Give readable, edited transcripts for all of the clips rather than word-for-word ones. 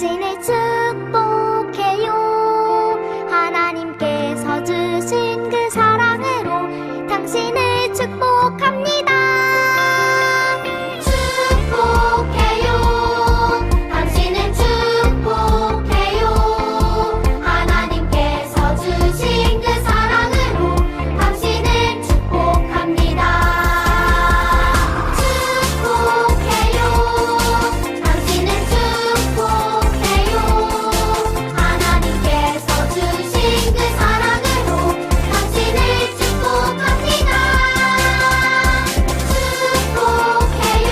당신을 축복해요. 하나님께서 주신 그 사랑으로 당신을 축복합니다. 축복해요. 당신을 축복해요. 하나님께서 주신 그 사랑으로 당신을 축복합니다. 축복해요. 당신을 축복해요. 하나님께서 주신 그 사랑으로 당신을 축복합니다. 축복해요.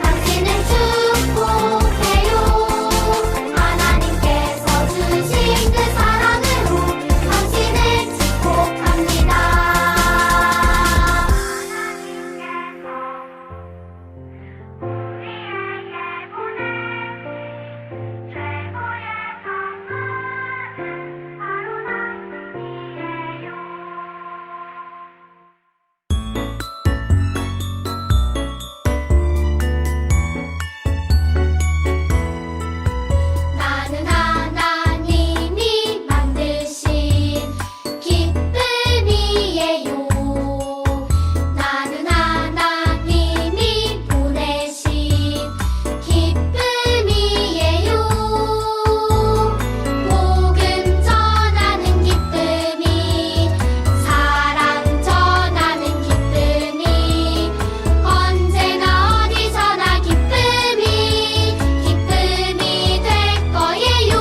당신을 축복해요. 하나님께서 주신 그 사랑으로 당신을 축복합니다. 나는 하나님이 만드신 기쁨이에요. 나는 하나님이 보내신 기쁨이에요. 복음 전하는 기쁨이, 사랑 전하는 기쁨이, 언제나 어디서나 기쁨이 될 거예요.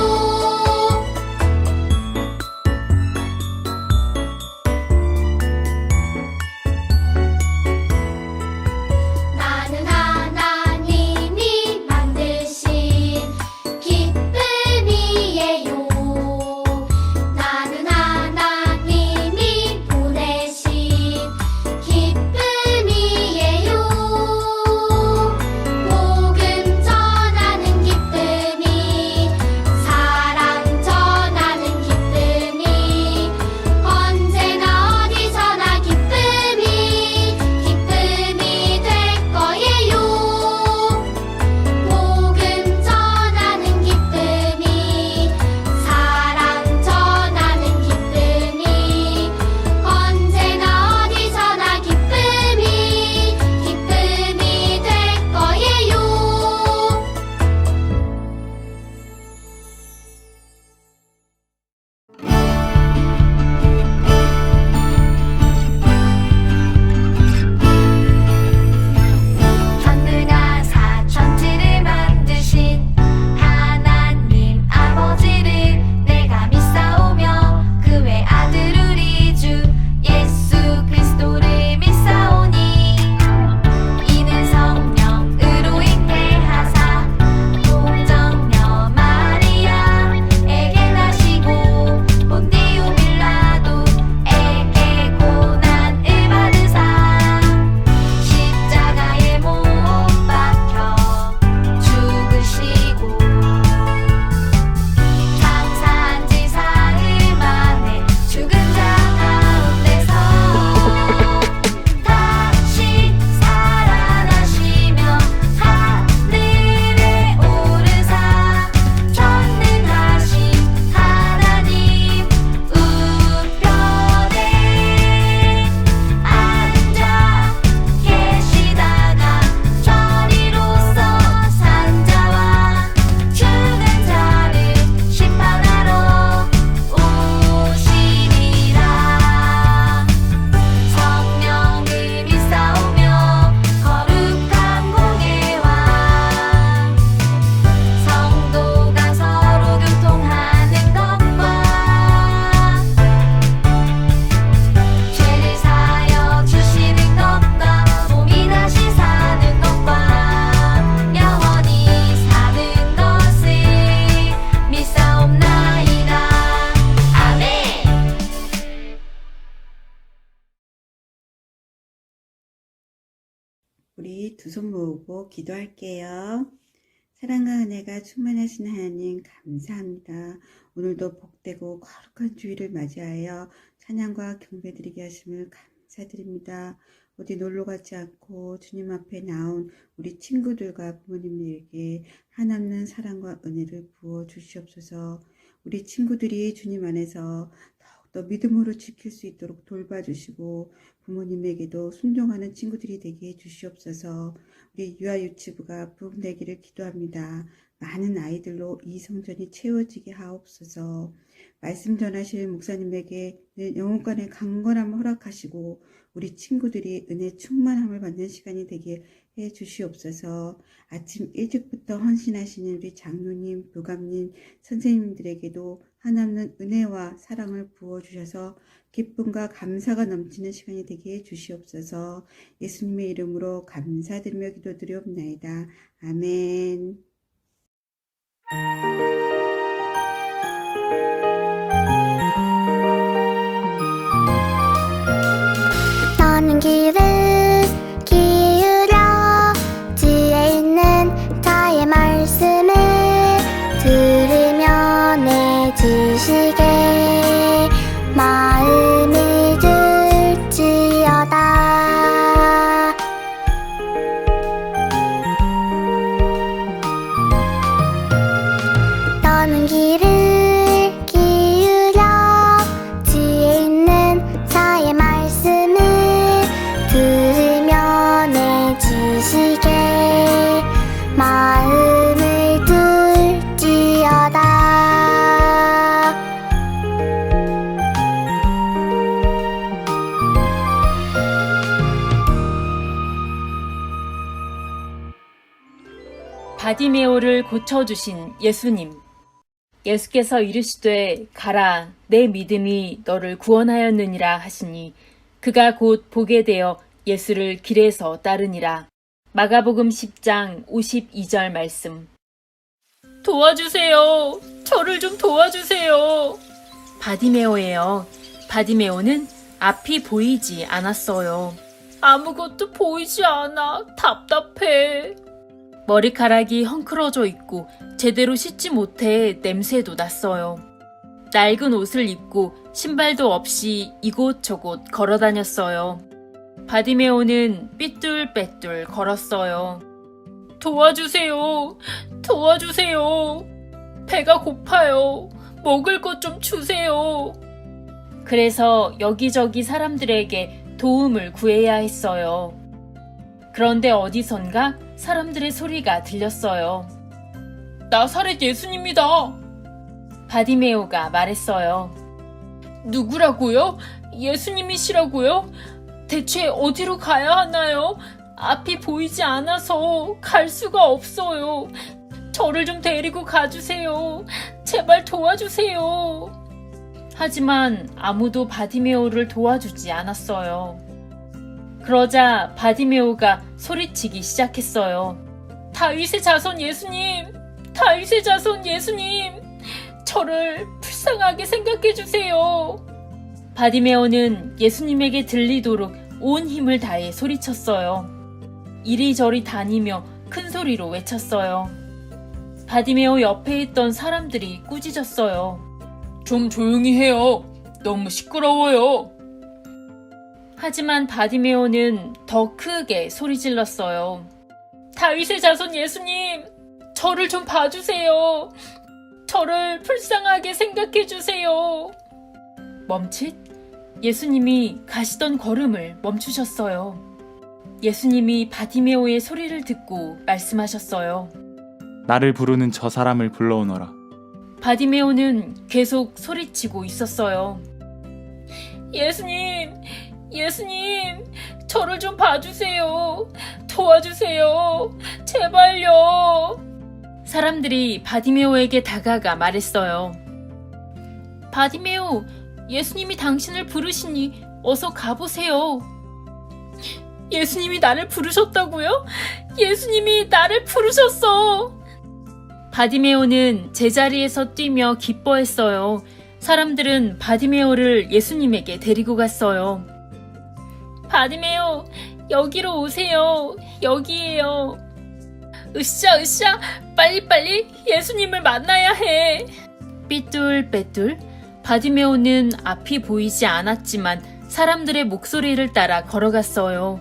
나는 하나님이 만드신 기쁨이에요. 나는 하나님이 보내신 기쁨이에요. 복음 전하는 기쁨이, 사랑 전하는 기쁨이, 언제나 어디서나 기쁨이 될 거예요. 복음 전하는 기쁨이, 사랑 전하는 기쁨이, 언제나 어디서나 기쁨이 될 거예요. 천들과 사천지를 만드신 하나님 아버지를 내가 믿사오며 그 외아들 우리 주 예수 그리스도를 믿사오니 이는 성령으로 잉태하사 동정녀 마리아에게 나시고 본디오 빌라도에게 고난을 받으사 십자가에 못 박혀 죽으시고 장사한 지 사흘 만에 죽은 자 가운데서 다시 살아나시며 하늘에 오르사 전능하신 하나님 우편에 앉아 계시다가 저리로서 산 자와 죽은 자를 심판하러 오시리라. 성령을 믿사오며 거룩한 공예와 성도가 서로 교통하는 것과 죄를 사하여 주시는 것과 몸이 다시 사는 것과 영원히 사는 것을 믿사옵나이다. 아멘. 우리 두 손 모으고 기도할게요. 사랑과 은혜가 충만하신 하나님 감사합니다. 오늘도 복되고 거룩한 주일을 맞이하여 찬양과 경배드리게 하심을 감사드립니다. 어디 놀러 가지 않고 주님 앞에 나온 우리 친구들과 부모님들에게 한없는 사랑과 은혜를 부어 주시옵소서. 우리 친구들이 주님 안에서 더욱더 믿음으로 지킬 수 있도록 돌봐주시고 부모님에게도 순종하는 친구들이 되게 해주시옵소서. 우리 유아유치부가 부흥되기를 기도합니다. 많은 아이들로 이 성전이 채워지게 하옵소서. 말씀 전하실 목사님에게 영혼간의 강건함을 허락하시고 우리 친구들이 은혜 충만함을 받는 시간이 되게 해 주시옵소서. 아침 일찍부터 헌신하시는 우리 장로님, 부감님, 선생님들에게도 한없는 은혜와 사랑을 부어주셔서 기쁨과 감사가 넘치는 시간이 되게 해 주시옵소서. 예수님의 이름으로 감사드리며 기도드리옵나이다. 아멘. 떠는 길을 기울여 지혜 있는 자의 말씀을 들으며 내 지식에 마음이 들지어다. 떠는 길을 기울여 지혜 있는 자의 말씀을 들으며 내 지식에 마음을 들지어다. 바디메오를 고쳐주신 예수님. 예수께서 이르시되 가라 내 믿음이 너를 구원하였느니라 하시니 그가 곧 보게 되어 예수를 길에서 따르니라. 마가복음 10장 52절 말씀. 도와주세요. 저를 좀 도와주세요. 바디메오예요. 바디메오는 앞이 보이지 않았어요. 아무것도 보이지 않아. 답답해. 머리카락이 헝클어져 있고 제대로 씻지 못해 냄새도 났어요. 낡은 옷을 입고 신발도 없이 이곳저곳 걸어 다녔어요. 바디메오는 삐뚤빼뚤 걸었어요. 도와주세요. 도와주세요. 배가 고파요. 먹을 것 좀 주세요. 그래서 여기저기 사람들에게 도움을 구해야 했어요. 그런데 어디선가 사람들의 소리가 들렸어요. 나사렛 예수님이다. 바디메오가 말했어요. 누구라고요? 예수님이시라고요? 대체 어디로 가야 하나요? 앞이 보이지 않아서 갈 수가 없어요. 저를 좀 데리고 가주세요. 제발 도와주세요. 하지만 아무도 바디메오를 도와주지 않았어요. 그러자 바디메오가 소리치기 시작했어요. 다윗의 자손 예수님! 다윗의 자손 예수님! 저를 불쌍하게 생각해주세요. 바디메오는 예수님에게 들리도록 온 힘을 다해 소리쳤어요. 이리저리 다니며 큰 소리로 외쳤어요. 바디메오 옆에 있던 사람들이 꾸짖었어요. 좀 조용히 해요. 너무 시끄러워요. 하지만 바디메오는 더 크게 소리질렀어요. 다윗의 자손 예수님, 저를 좀 봐주세요. 저를 불쌍하게 생각해주세요. 멈칫? 예수님이 가시던 걸음을 멈추셨어요. 예수님이 바디메오의 소리를 듣고 말씀하셨어요. 나를 부르는 저 사람을 불러오너라. 바디메오는 계속 소리치고 있었어요. 예수님, 예수님, 저를 좀 봐주세요. 도와주세요. 제발요. 사람들이 바디메오에게 다가가 말했어요. 바디메오, 예수님이 당신을 부르시니 어서 가보세요. 예수님이 나를 부르셨다고요? 예수님이 나를 부르셨어. 바디메오는 제자리에서 뛰며 기뻐했어요. 사람들은 바디메오를 예수님에게 데리고 갔어요. 바디메오, 여기로 오세요. 여기에요. 으쌰, 으쌰, 빨리빨리 예수님을 만나야 해. 삐뚤빼뚤 바디메오는 앞이 보이지 않았지만 사람들의 목소리를 따라 걸어갔어요.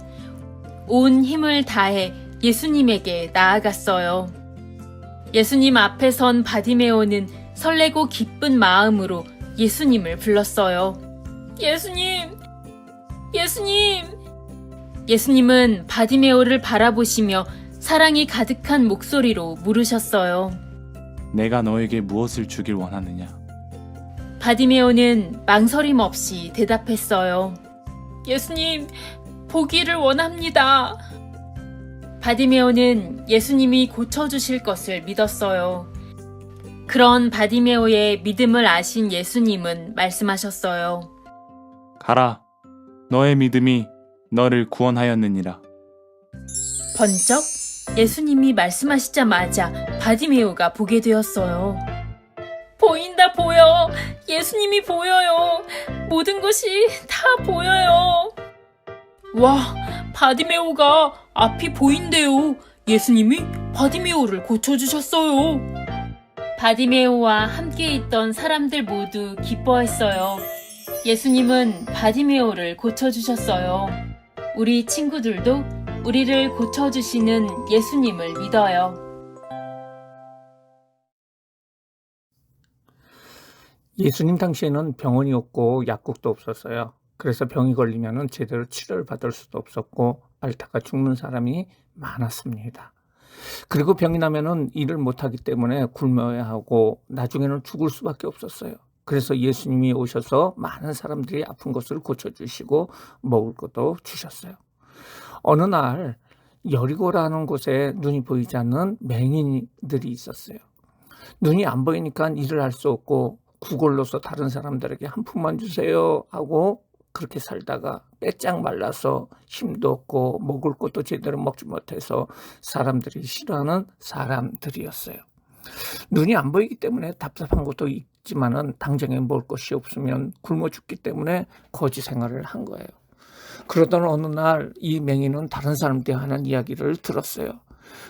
온 힘을 다해 예수님에게 나아갔어요. 예수님 앞에 선 바디메오는 설레고 기쁜 마음으로 예수님을 불렀어요. 예수님! 예수님! 예수님은 바디메오를 바라보시며 사랑이 가득한 목소리로 물으셨어요. 내가 너에게 무엇을 주길 원하느냐? 바디메오는 망설임 없이 대답했어요. 예수님, 보기를 원합니다. 바디메오는 예수님이 고쳐주실 것을 믿었어요. 그런 바디메오의 믿음을 아신 예수님은 말씀하셨어요. 가라, 너의 믿음이 너를 구원하였느니라. 번쩍 예수님이 말씀하시자마자 바디메오가 보게 되었어요. 보인다 보여. 예수님이 보여요. 모든 것이 다 보여요. 와, 바디메오가 앞이 보인대요. 예수님이 바디메오를 고쳐주셨어요. 바디메오와 함께 있던 사람들 모두 기뻐했어요. 예수님은 바디메오를 고쳐주셨어요. 우리 친구들도 우리를 고쳐주시는 예수님을 믿어요. 예수님 당시에는 병원이 없고 약국도 없었어요. 그래서 병이 걸리면 제대로 치료를 받을 수도 없었고 앓다가 죽는 사람이 많았습니다. 그리고 병이 나면은 일을 못하기 때문에 굶어야 하고 나중에는 죽을 수밖에 없었어요. 그래서 예수님이 오셔서 많은 사람들이 아픈 것을 고쳐주시고 먹을 것도 주셨어요. 어느 날 여리고라는 곳에 눈이 보이지 않는 맹인들이 있었어요. 눈이 안 보이니까 일을 할 수 없고 구걸로서 다른 사람들에게 한 푼만 주세요 하고 그렇게 살다가 빼짝 말라서 힘도 없고 먹을 것도 제대로 먹지 못해서 사람들이 싫어하는 사람들이었어요. 눈이 안 보이기 때문에 답답한 것도 있지만은 당장에 먹을 것이 없으면 굶어 죽기 때문에 거지 생활을 한 거예요. 그러던 어느 날 이 맹인은 다른 사람들이 하는 이야기를 들었어요.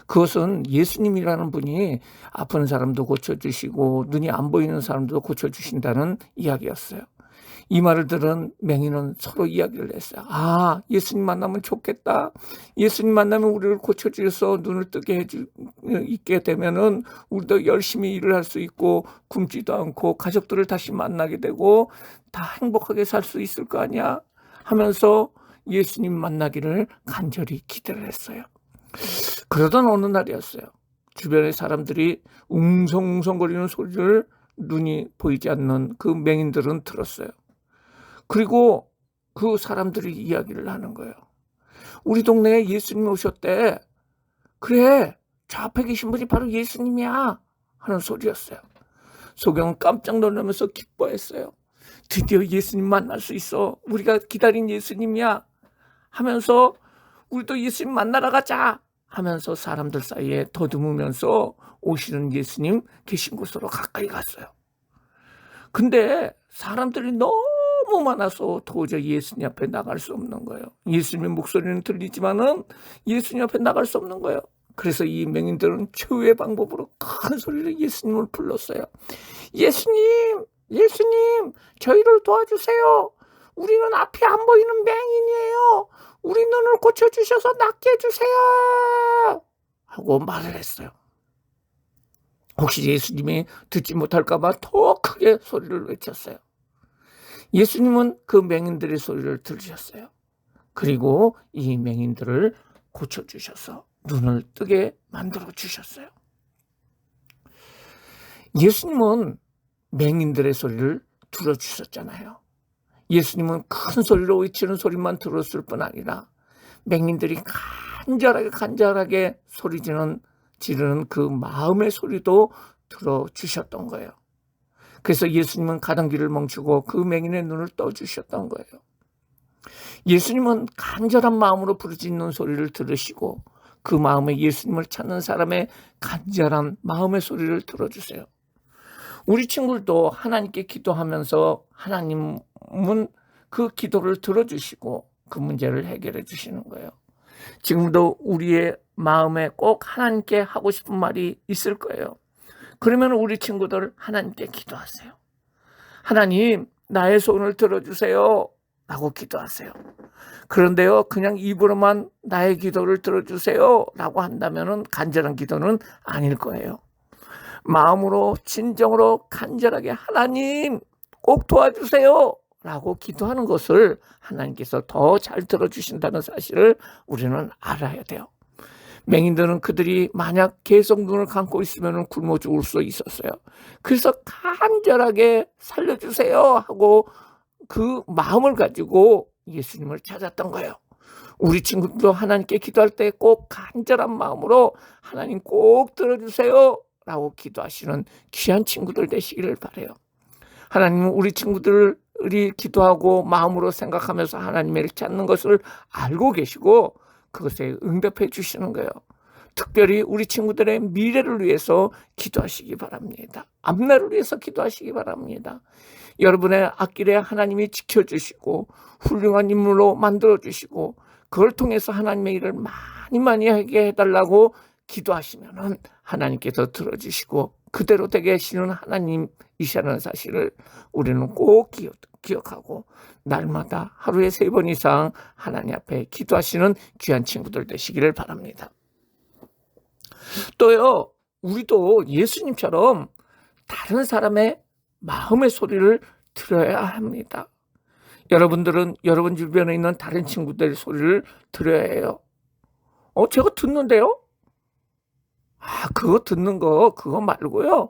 그것은 예수님이라는 분이 아픈 사람도 고쳐주시고 눈이 안 보이는 사람도 고쳐주신다는 이야기였어요. 이 말을 들은 맹인은 서로 이야기를 했어요. 아, 예수님 만나면 좋겠다. 예수님 만나면 우리를 고쳐주셔서 눈을 뜨게 있게 되면은 우리도 열심히 일을 할 수 있고 굶지도 않고 가족들을 다시 만나게 되고 다 행복하게 살 수 있을 거 아니야 하면서 예수님 만나기를 간절히 기대를 했어요. 그러던 어느 날이었어요. 주변의 사람들이 웅성웅성거리는 소리를 눈이 보이지 않는 그 맹인들은 들었어요. 그리고 그 사람들이 이야기를 하는 거예요. 우리 동네에 예수님이 오셨대. 그래, 저 앞에 계신 분이 바로 예수님이야 하는 소리였어요. 소경은 깜짝 놀라면서 기뻐했어요. 드디어 예수님 만날 수 있어. 우리가 기다린 예수님이야 하면서 우리도 예수님 만나러 가자 하면서 사람들 사이에 더듬으면서 오시는 예수님 계신 곳으로 가까이 갔어요. 근데 사람들이 너무 많아서 도저히 예수님 앞에 나갈 수 없는 거예요. 예수님의 목소리는 들리지만은 예수님 앞에 나갈 수 없는 거예요. 그래서 이 맹인들은 최후의 방법으로 큰 소리로 예수님을 불렀어요. 예수님, 예수님, 저희를 도와주세요. 우리는 앞이 안 보이는 맹인이에요. 우리 눈을 고쳐주셔서 낫게 해주세요 하고 말을 했어요. 혹시 예수님이 듣지 못할까 봐 더 크게 소리를 외쳤어요. 예수님은 그 맹인들의 소리를 들으셨어요. 그리고 이 맹인들을 고쳐주셔서 눈을 뜨게 만들어 주셨어요. 예수님은 맹인들의 소리를 들어주셨잖아요. 예수님은 큰 소리로 외치는 소리만 들었을 뿐 아니라 맹인들이 간절하게 소리 지르는 그 마음의 소리도 들어주셨던 거예요. 그래서 예수님은 가던 길을 멈추고 그 맹인의 눈을 떠주셨던 거예요. 예수님은 간절한 마음으로 부르짖는 소리를 들으시고 그 마음에 예수님을 찾는 사람의 간절한 마음의 소리를 들어주세요. 우리 친구들도 하나님께 기도하면서 하나님은 그 기도를 들어주시고 그 문제를 해결해 주시는 거예요. 지금도 우리의 마음에 꼭 하나님께 하고 싶은 말이 있을 거예요. 그러면 우리 친구들 하나님께 기도하세요. 하나님, 나의 소원을 들어주세요. 라고 기도하세요. 그런데요, 그냥 입으로만 나의 기도를 들어주세요 라고 한다면 간절한 기도는 아닐 거예요. 마음으로 진정으로 간절하게 하나님 꼭 도와주세요 라고 기도하는 것을 하나님께서 더 잘 들어주신다는 사실을 우리는 알아야 돼요. 맹인들은 그들이 만약 계속 눈을 감고 있으면 굶어 죽을 수 있었어요. 그래서 간절하게 살려주세요 하고 그 마음을 가지고 예수님을 찾았던 거예요. 우리 친구들도 하나님께 기도할 때 꼭 간절한 마음으로 하나님 꼭 들어주세요 라고 기도하시는 귀한 친구들 되시기를 바라요. 하나님은 우리 친구들이 기도하고 마음으로 생각하면서 하나님을 찾는 것을 알고 계시고 그것에 응답해 주시는 거예요. 특별히 우리 친구들의 미래를 위해서 기도하시기 바랍니다. 앞날을 위해서 기도하시기 바랍니다. 여러분의 앞길에 하나님이 지켜주시고 훌륭한 인물로 만들어주시고 그걸 통해서 하나님의 일을 많이 하게 해달라고 기도하시면 하나님께서 들어주시고 그대로 되게 하시는 하나님이시라는 사실을 우리는 꼭 기억하고 날마다 하루에 3번 이상 하나님 앞에 기도하시는 귀한 친구들 되시기를 바랍니다. 또요, 우리도 예수님처럼 다른 사람의 마음의 소리를 들어야 합니다. 여러분들은 여러분 주변에 있는 다른 친구들의 소리를 들어야 해요. 제가 듣는데요? 그거 듣는 거 그거 말고요.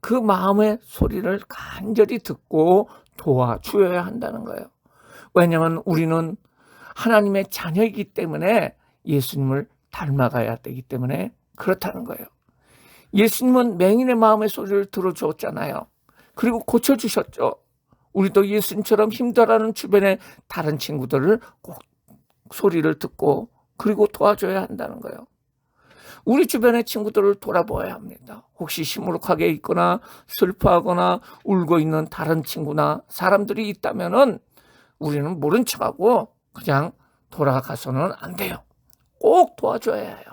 그 마음의 소리를 간절히 듣고 도와주어야 한다는 거예요. 왜냐하면 우리는 하나님의 자녀이기 때문에 예수님을 닮아가야 되기 때문에 그렇다는 거예요. 예수님은 맹인의 마음의 소리를 들어주었잖아요. 그리고 고쳐주셨죠. 우리도 예수님처럼 힘들어하는 주변의 다른 친구들을 꼭 소리를 듣고 그리고 도와줘야 한다는 거예요. 우리 주변의 친구들을 돌아보아야 합니다. 혹시 시무룩하게 있거나 슬퍼하거나 울고 있는 다른 친구나 사람들이 있다면 우리는 모른 척하고 그냥 돌아가서는 안 돼요. 꼭 도와줘야 해요.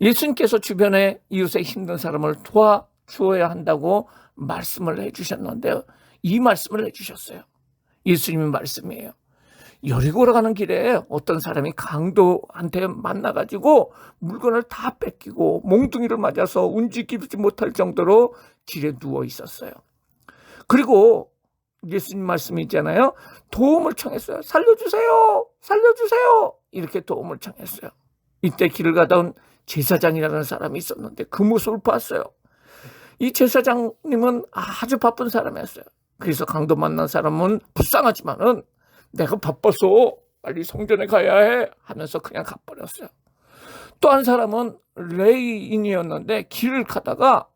예수님께서 주변에 이웃의 힘든 사람을 도와주어야 한다고 말씀을 해주셨는데요. 이 말씀을 해주셨어요. 예수님의 말씀이에요. 여리고로 가는 길에 어떤 사람이 강도한테 만나가지고 물건을 다 뺏기고 몽둥이를 맞아서 움직이지 못할 정도로 길에 누워 있었어요. 그리고 예수님 말씀이 있잖아요. 도움을 청했어요. 살려주세요. 살려주세요. 이렇게 도움을 청했어요. 이때 길을 가던 제사장이라는 사람이 있었는데 그 모습을 봤어요. 이 제사장님은 아주 바쁜 사람이었어요. 그래서 강도 만난 사람은 불쌍하지만은 내가 바빠서 빨리 성전에 가야 해 하면서 그냥 가버렸어요. 또 한 사람은 레이인이었는데 길을 가다가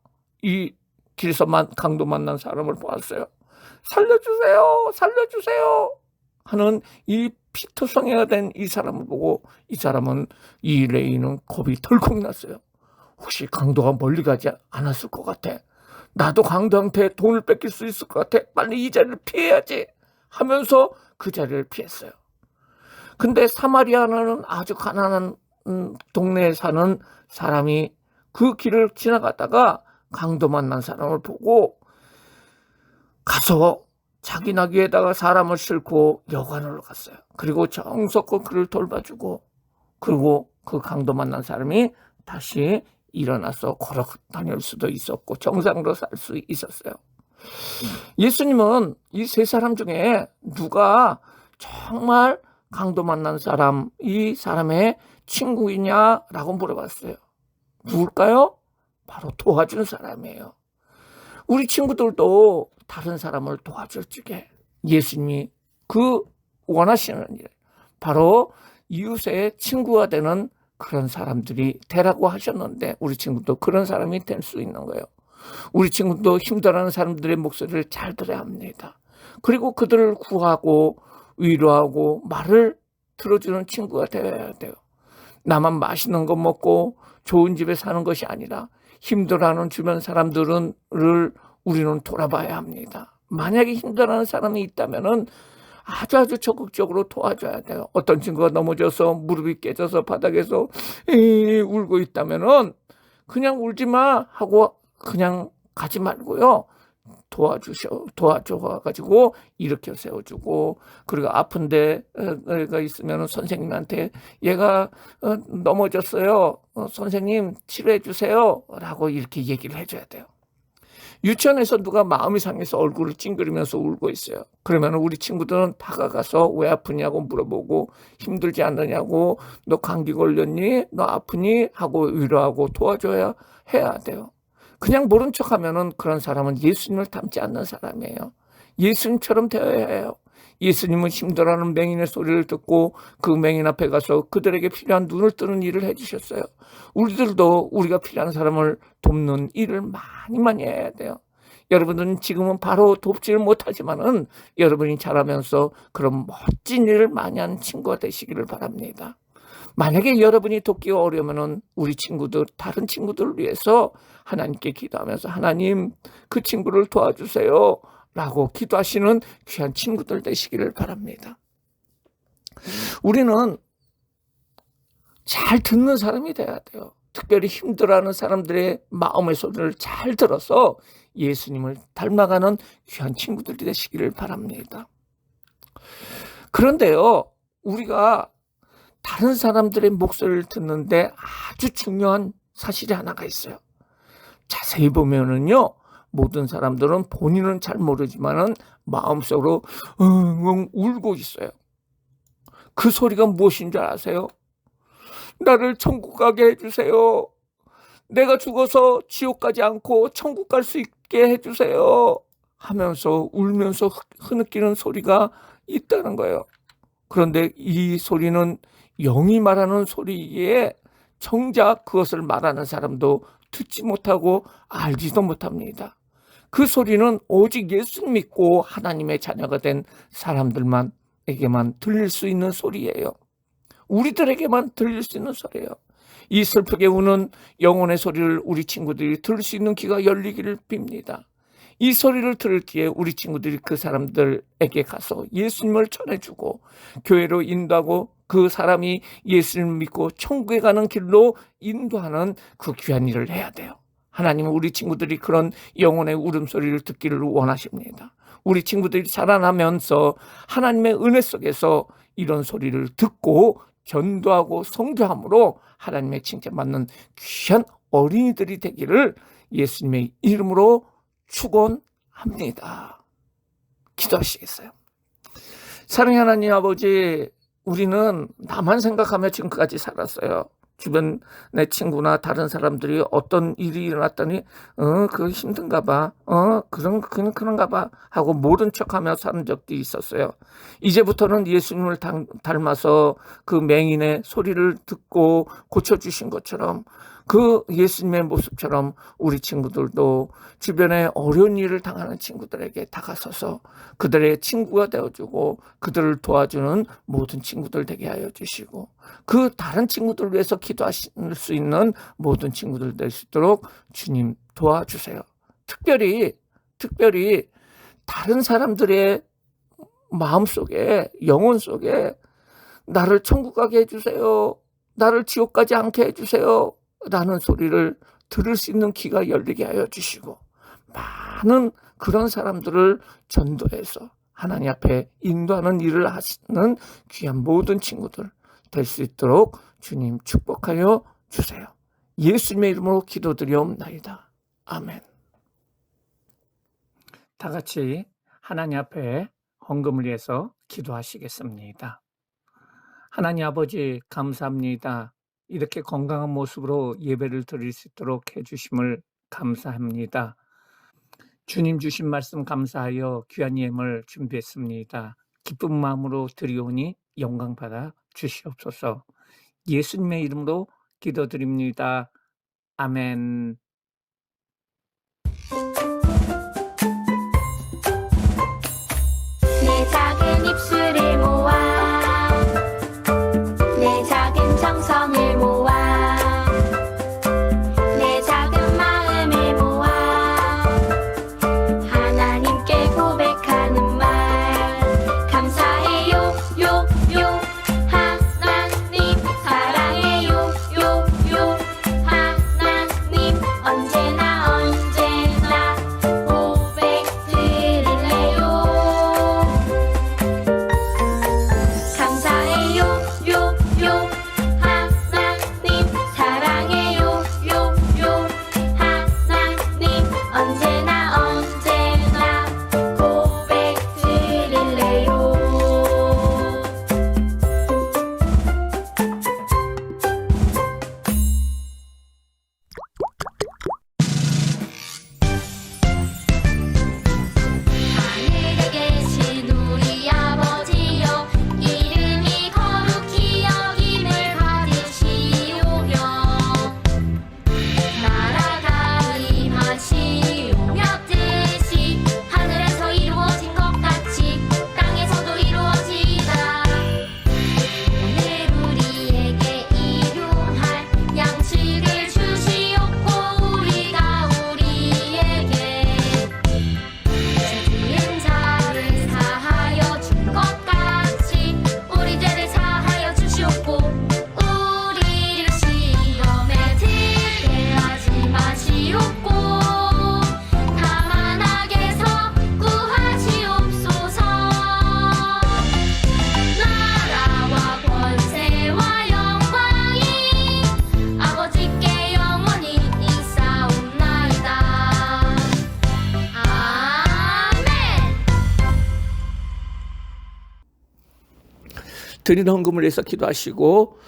이 길에서만 강도 만난 사람을 보았어요. 살려주세요, 살려주세요 하는 이 피투성이가 된 이 사람을 보고 이 사람은 이 레이는 겁이 덜컥 났어요. 혹시 강도가 멀리 가지 않았을 것 같아. 나도 강도한테 돈을 뺏길 수 있을 것 같아. 빨리 이 자리를 피해야지 하면서 그 자리를 피했어요. 근데 사마리아는 아주 가난한 동네에 사는 사람이 그 길을 지나가다가 강도 만난 사람을 보고 가서 자기 나귀에다가 사람을 싣고 여관으로 갔어요. 그리고 정성껏 그를 돌봐주고 그리고 그 강도 만난 사람이 다시 일어나서 걸어 다닐 수도 있었고 정상으로 살 수 있었어요. 예수님은 이 3사람 중에 누가 정말 강도 만난 사람, 이 사람의 친구이냐라고 물어봤어요. 누굴까요? 바로 도와준 사람이에요. 우리 친구들도 다른 사람을 도와줄 적에 예수님이 그 원하시는 일, 바로 이웃의 친구가 되는 그런 사람들이 되라고 하셨는데 우리 친구도 그런 사람이 될 수 있는 거예요. 우리 친구도 힘들어하는 사람들의 목소리를 잘 들어야 합니다. 그리고 그들을 구하고 위로하고 말을 들어주는 친구가 되어야 돼요. 나만 맛있는 거 먹고 좋은 집에 사는 것이 아니라 힘들어하는 주변 사람들을 우리는 돌아봐야 합니다. 만약에 힘들어하는 사람이 있다면 아주 적극적으로 도와줘야 돼요. 어떤 친구가 넘어져서 무릎이 깨져서 바닥에서 울고 있다면 그냥 울지 마 하고 그냥 가지 말고요. 도와줘가지고 일으켜 세워주고, 그리고 아픈데 가 있으면 선생님한테 얘가 넘어졌어요. 선생님 치료해 주세요. 라고 이렇게 얘기를 해줘야 돼요. 유치원에서 누가 마음이 상해서 얼굴을 찡그리면서 울고 있어요. 그러면 우리 친구들은 다가가서 왜 아프냐고 물어보고, 힘들지 않느냐고, 너 감기 걸렸니? 너 아프니? 하고 위로하고 도와줘야 해야 돼요. 그냥 모른 척하면은 그런 사람은 예수님을 닮지 않는 사람이에요. 예수님처럼 되어야 해요. 예수님은 힘들어하는 맹인의 소리를 듣고 그 맹인 앞에 가서 그들에게 필요한 눈을 뜨는 일을 해주셨어요. 우리들도 우리가 필요한 사람을 돕는 일을 많이 해야 돼요. 여러분들은 지금은 바로 돕지를 못하지만은 여러분이 자라면서 그런 멋진 일을 많이 하는 친구가 되시기를 바랍니다. 만약에 여러분이 돕기가 어려우면은 우리 친구들, 다른 친구들을 위해서 하나님께 기도하면서 하나님 그 친구를 도와주세요 라고 기도하시는 귀한 친구들 되시기를 바랍니다. 우리는 잘 듣는 사람이 돼야 돼요. 특별히 힘들어하는 사람들의 마음의 소리를 잘 들어서 예수님을 닮아가는 귀한 친구들이 되시기를 바랍니다. 그런데요, 우리가 다른 사람들의 목소리를 듣는데 아주 중요한 사실이 하나가 있어요. 자세히 보면은요, 모든 사람들은 본인은 잘 모르지만은 마음속으로 울고 있어요. 그 소리가 무엇인 줄 아세요? 나를 천국 가게 해주세요. 내가 죽어서 지옥 가지 않고 천국 갈 수 있게 해주세요. 하면서 울면서 흐느끼는 소리가 있다는 거예요. 그런데 이 소리는 영이 말하는 소리이기에 정작 그것을 말하는 사람도 듣지 못하고 알지도 못합니다. 그 소리는 오직 예수 믿고 하나님의 자녀가 된 사람들에게만 들릴 수 있는 소리예요. 우리들에게만 들릴 수 있는 소리예요. 이 슬프게 우는 영혼의 소리를 우리 친구들이 들을 수 있는 귀가 열리기를 빕니다. 이 소리를 들을 기에 우리 친구들이 그 사람들에게 가서 예수님을 전해주고 교회로 인도하고 그 사람이 예수님을 믿고 천국에 가는 길로 인도하는 그 귀한 일을 해야 돼요. 하나님은 우리 친구들이 그런 영혼의 울음소리를 듣기를 원하십니다. 우리 친구들이 자라나면서 하나님의 은혜 속에서 이런 소리를 듣고 전도하고 성교함으로 하나님의 칭찬받는 귀한 어린이들이 되기를 예수님의 이름으로 축원합니다. 기도하시겠어요? 사랑의 하나님 아버지, 우리는 나만 생각하며 지금까지 살았어요. 주변의 친구나 다른 사람들이 어떤 일이 일어났더니 그거 힘든가 봐, 그런가 봐 하고 모른 척하며 사는 적도 있었어요. 이제부터는 예수님을 닮아서 그 맹인의 소리를 듣고 고쳐주신 것처럼 그 예수님의 모습처럼 우리 친구들도 주변에 어려운 일을 당하는 친구들에게 다가서서 그들의 친구가 되어주고 그들을 도와주는 모든 친구들 되게 하여 주시고, 그 다른 친구들을 위해서 기도하실 수 있는 모든 친구들 될 수 있도록 주님 도와주세요. 특별히 다른 사람들의 마음속에, 영혼 속에 나를 천국 가게 해주세요, 나를 지옥 가지 않게 해주세요 라는 소리를 들을 수 있는 귀가 열리게 하여 주시고, 많은 그런 사람들을 전도해서 하나님 앞에 인도하는 일을 하시는 귀한 모든 친구들 될 수 있도록 주님 축복하여 주세요. 예수님의 이름으로 기도드리옵나이다. 아멘. 다 같이 하나님 앞에 헌금을 위해서 기도하시겠습니다. 하나님 아버지, 감사합니다. 이렇게 건강한 모습으로 예배를 드릴 수 있도록 해주심을 감사합니다. 주님 주신 말씀 감사하여 귀한 예물 준비했습니다. 기쁜 마음으로 드리오니 영광받아 주시옵소서. 예수님의 이름으로 기도드립니다. 아멘. 내 작은 입술을 모아 내 작은 정성을 모아 내 작은 마음을 모아 하나님께 고백하는 말 감사해요 요 하나님 사랑해요 요 하나님 드린 헌금을 위해서 기도하시고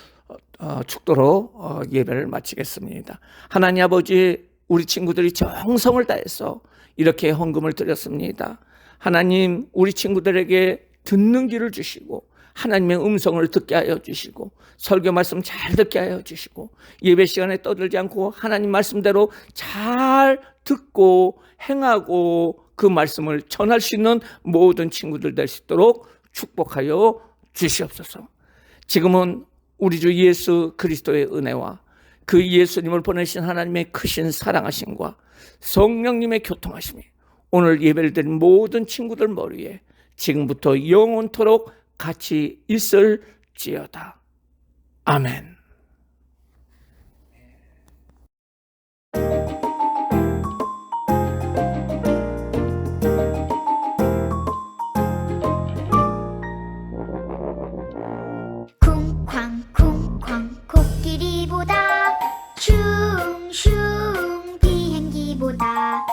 축도로 예배를 마치겠습니다. 하나님 아버지, 우리 친구들이 정성을 다해서 이렇게 헌금을 드렸습니다. 하나님, 우리 친구들에게 듣는 귀를 주시고 하나님의 음성을 듣게 하여 주시고 설교 말씀 잘 듣게 하여 주시고 예배 시간에 떠들지 않고 하나님 말씀대로 잘 듣고 행하고 그 말씀을 전할 수 있는 모든 친구들 될 수 있도록 축복하여 주시옵소서. 지금은 우리 주 예수 그리스도의 은혜와 그 예수님을 보내신 하나님의 크신 사랑하심과 성령님의 교통하심이 오늘 예배를 드린 모든 친구들 머리에 지금부터 영원토록 같이 있을지어다. 아멘. 쿵쾅쿵쾅 코끼리보다 슝슝 비행기보다